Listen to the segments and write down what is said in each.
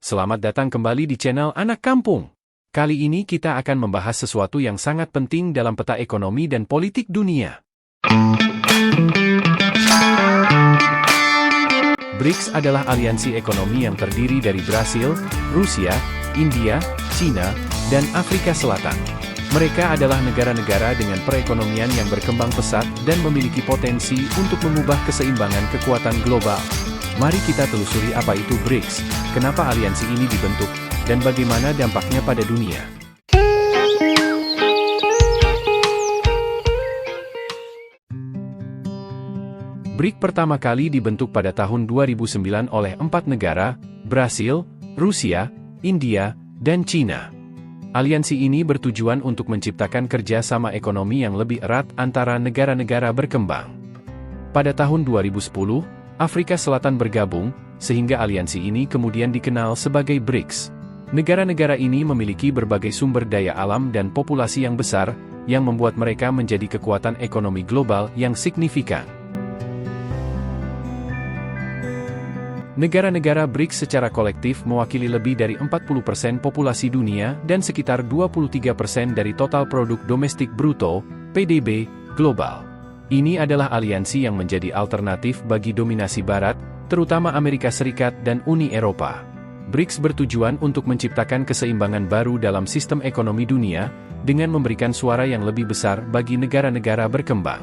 Selamat datang kembali di channel Anak Kampung. Kali ini kita akan membahas sesuatu yang sangat penting dalam peta ekonomi dan politik dunia. BRICS adalah aliansi ekonomi yang terdiri dari Brasil, Rusia, India, China, dan Afrika Selatan. Mereka adalah negara-negara dengan perekonomian yang berkembang pesat dan memiliki potensi untuk mengubah keseimbangan kekuatan global. Mari kita telusuri apa itu BRICS, kenapa aliansi ini dibentuk, dan bagaimana dampaknya pada dunia. BRICS pertama kali dibentuk pada tahun 2009 oleh 4 negara, Brasil, Rusia, India, dan China. Aliansi ini bertujuan untuk menciptakan kerjasama ekonomi yang lebih erat antara negara-negara berkembang. Pada tahun 2010, Afrika Selatan bergabung, sehingga aliansi ini kemudian dikenal sebagai BRICS. Negara-negara ini memiliki berbagai sumber daya alam dan populasi yang besar, yang membuat mereka menjadi kekuatan ekonomi global yang signifikan. Negara-negara BRICS secara kolektif mewakili lebih dari 40% populasi dunia dan sekitar 23% dari total produk domestik bruto, PDB, global. Ini adalah aliansi yang menjadi alternatif bagi dominasi Barat, terutama Amerika Serikat dan Uni Eropa. BRICS bertujuan untuk menciptakan keseimbangan baru dalam sistem ekonomi dunia, dengan memberikan suara yang lebih besar bagi negara-negara berkembang.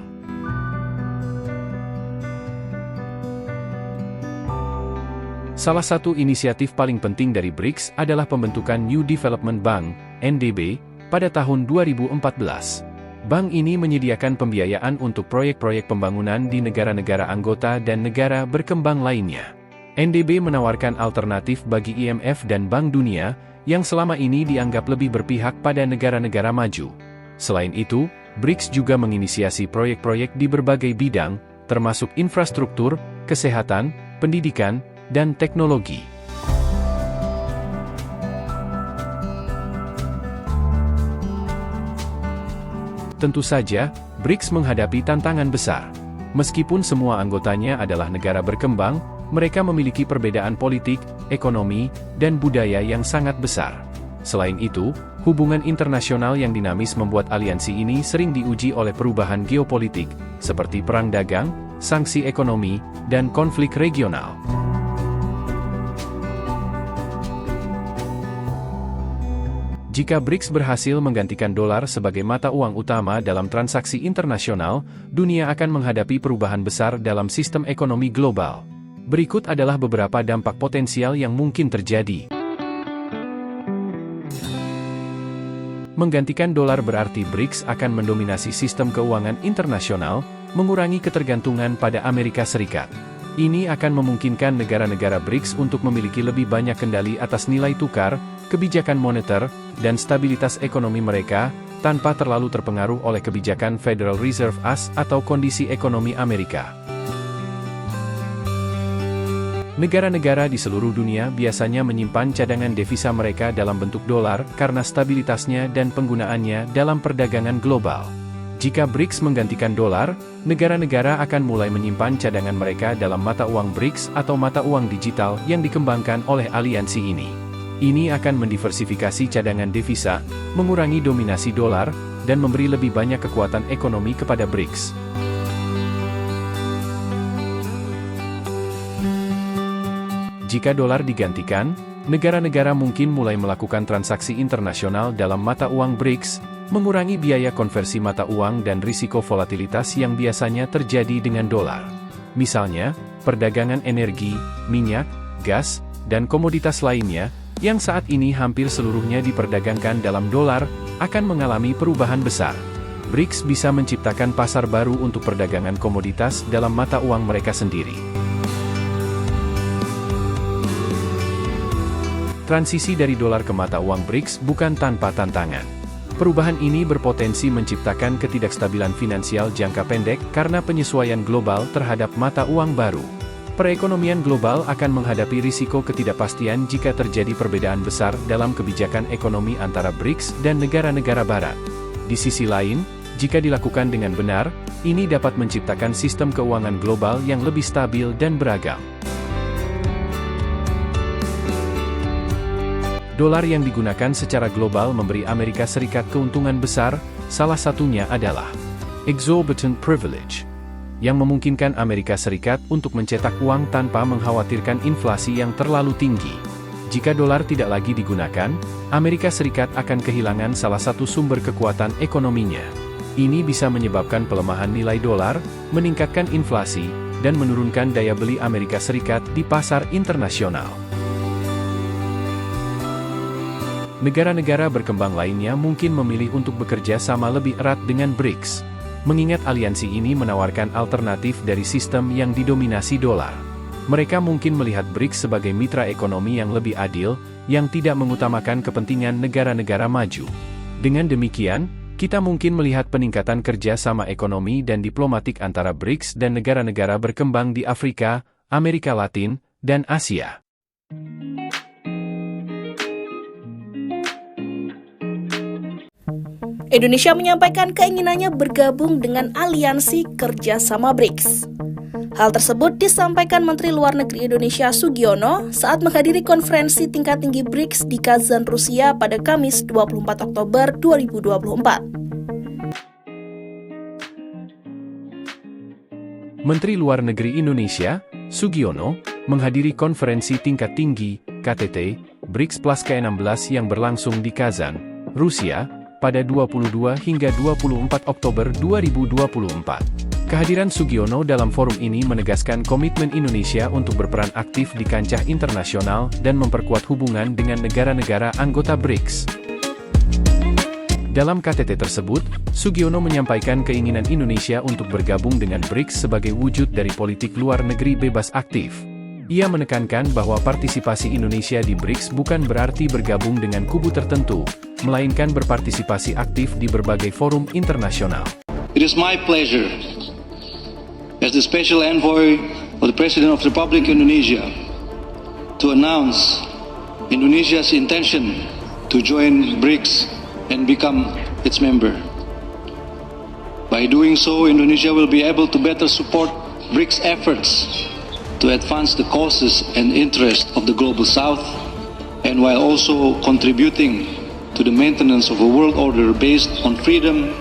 Salah satu inisiatif paling penting dari BRICS adalah pembentukan New Development Bank, NDB, pada tahun 2014. Bank ini menyediakan pembiayaan untuk proyek-proyek pembangunan di negara-negara anggota dan negara berkembang lainnya. NDB menawarkan alternatif bagi IMF dan Bank Dunia, yang selama ini dianggap lebih berpihak pada negara-negara maju. Selain itu, BRICS juga menginisiasi proyek-proyek di berbagai bidang, termasuk infrastruktur, kesehatan, pendidikan, dan teknologi. Tentu saja, BRICS menghadapi tantangan besar. Meskipun semua anggotanya adalah negara berkembang, mereka memiliki perbedaan politik, ekonomi, dan budaya yang sangat besar. Selain itu, hubungan internasional yang dinamis membuat aliansi ini sering diuji oleh perubahan geopolitik, seperti perang dagang, sanksi ekonomi, dan konflik regional. Jika BRICS berhasil menggantikan dolar sebagai mata uang utama dalam transaksi internasional, dunia akan menghadapi perubahan besar dalam sistem ekonomi global. Berikut adalah beberapa dampak potensial yang mungkin terjadi. Menggantikan dolar berarti BRICS akan mendominasi sistem keuangan internasional, mengurangi ketergantungan pada Amerika Serikat. Ini akan memungkinkan negara-negara BRICS untuk memiliki lebih banyak kendali atas nilai tukar, kebijakan moneter, dan stabilitas ekonomi mereka, tanpa terlalu terpengaruh oleh kebijakan Federal Reserve AS atau kondisi ekonomi Amerika. Negara-negara di seluruh dunia biasanya menyimpan cadangan devisa mereka dalam bentuk dolar karena stabilitasnya dan penggunaannya dalam perdagangan global. Jika BRICS menggantikan dolar, negara-negara akan mulai menyimpan cadangan mereka dalam mata uang BRICS atau mata uang digital yang dikembangkan oleh aliansi ini. Ini akan mendiversifikasi cadangan devisa, mengurangi dominasi dolar, dan memberi lebih banyak kekuatan ekonomi kepada BRICS. Jika dolar digantikan, negara-negara mungkin mulai melakukan transaksi internasional dalam mata uang BRICS, mengurangi biaya konversi mata uang dan risiko volatilitas yang biasanya terjadi dengan dolar. Misalnya, perdagangan energi, minyak, gas, dan komoditas lainnya, yang saat ini hampir seluruhnya diperdagangkan dalam dolar, akan mengalami perubahan besar. BRICS bisa menciptakan pasar baru untuk perdagangan komoditas dalam mata uang mereka sendiri. Transisi dari dolar ke mata uang BRICS bukan tanpa tantangan. Perubahan ini berpotensi menciptakan ketidakstabilan finansial jangka pendek karena penyesuaian global terhadap mata uang baru. Perekonomian global akan menghadapi risiko ketidakpastian jika terjadi perbedaan besar dalam kebijakan ekonomi antara BRICS dan negara-negara Barat. Di sisi lain, jika dilakukan dengan benar, ini dapat menciptakan sistem keuangan global yang lebih stabil dan beragam. Dolar yang digunakan secara global memberi Amerika Serikat keuntungan besar, salah satunya adalah exorbitant privilege, yang memungkinkan Amerika Serikat untuk mencetak uang tanpa mengkhawatirkan inflasi yang terlalu tinggi. Jika dolar tidak lagi digunakan, Amerika Serikat akan kehilangan salah satu sumber kekuatan ekonominya. Ini bisa menyebabkan pelemahan nilai dolar, meningkatkan inflasi, dan menurunkan daya beli Amerika Serikat di pasar internasional. Negara-negara berkembang lainnya mungkin memilih untuk bekerja sama lebih erat dengan BRICS, mengingat aliansi ini menawarkan alternatif dari sistem yang didominasi dolar. Mereka mungkin melihat BRICS sebagai mitra ekonomi yang lebih adil, yang tidak mengutamakan kepentingan negara-negara maju. Dengan demikian, kita mungkin melihat peningkatan kerja sama ekonomi dan diplomatik antara BRICS dan negara-negara berkembang di Afrika, Amerika Latin, dan Asia. Indonesia menyampaikan keinginannya bergabung dengan aliansi kerjasama BRICS. Hal tersebut disampaikan Menteri Luar Negeri Indonesia Sugiono saat menghadiri konferensi tingkat tinggi BRICS di Kazan, Rusia pada Kamis 24 Oktober 2024. Menteri Luar Negeri Indonesia, Sugiono, menghadiri konferensi tingkat tinggi, KTT, BRICS Plus ke-16 yang berlangsung di Kazan, Rusia, pada 22 hingga 24 Oktober 2024. Kehadiran Sugiono dalam forum ini menegaskan komitmen Indonesia untuk berperan aktif di kancah internasional dan memperkuat hubungan dengan negara-negara anggota BRICS. Dalam KTT tersebut, Sugiono menyampaikan keinginan Indonesia untuk bergabung dengan BRICS sebagai wujud dari politik luar negeri bebas aktif. Ia menekankan bahwa partisipasi Indonesia di BRICS bukan berarti bergabung dengan kubu tertentu, melainkan berpartisipasi aktif di berbagai forum internasional. It is my pleasure, as the Special Envoy of the President of the Republic of Indonesia, to announce Indonesia's intention to join BRICS and become its member. By doing so, Indonesia will be able to better support BRICS efforts to advance the causes and interests of the Global South, and while also contributing to the maintenance of a world order based on freedom,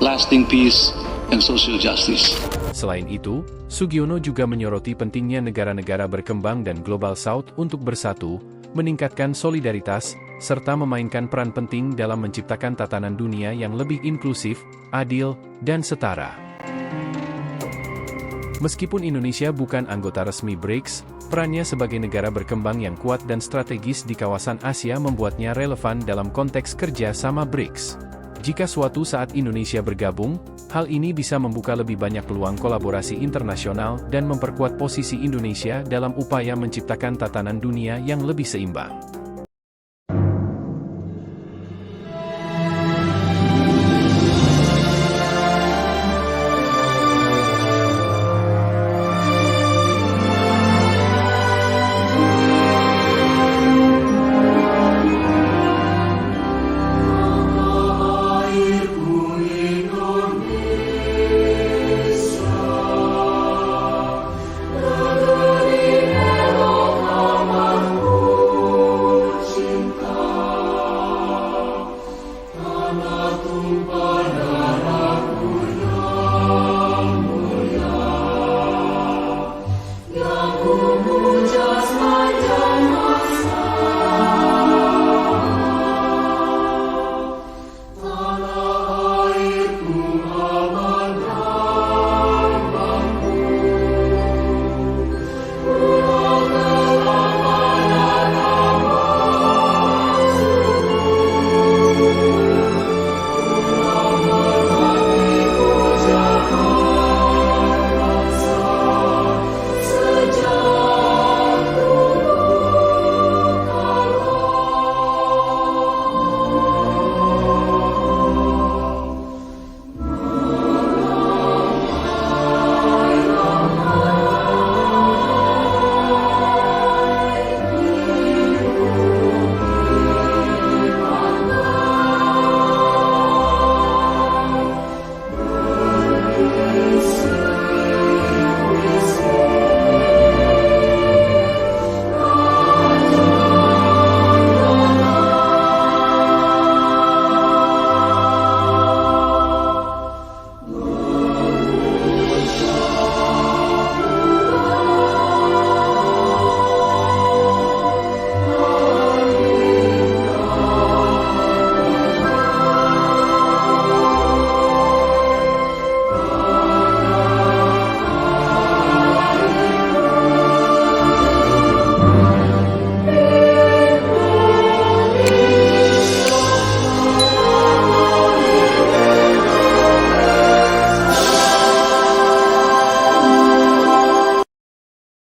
lasting peace, and social justice. Selain itu, Sugiono juga menyoroti pentingnya negara-negara berkembang dan Global South untuk bersatu, meningkatkan solidaritas, serta memainkan peran penting dalam menciptakan tatanan dunia yang lebih inklusif, adil, dan setara. Meskipun Indonesia bukan anggota resmi BRICS, perannya sebagai negara berkembang yang kuat dan strategis di kawasan Asia membuatnya relevan dalam konteks kerja sama BRICS. Jika suatu saat Indonesia bergabung, hal ini bisa membuka lebih banyak peluang kolaborasi internasional dan memperkuat posisi Indonesia dalam upaya menciptakan tatanan dunia yang lebih seimbang.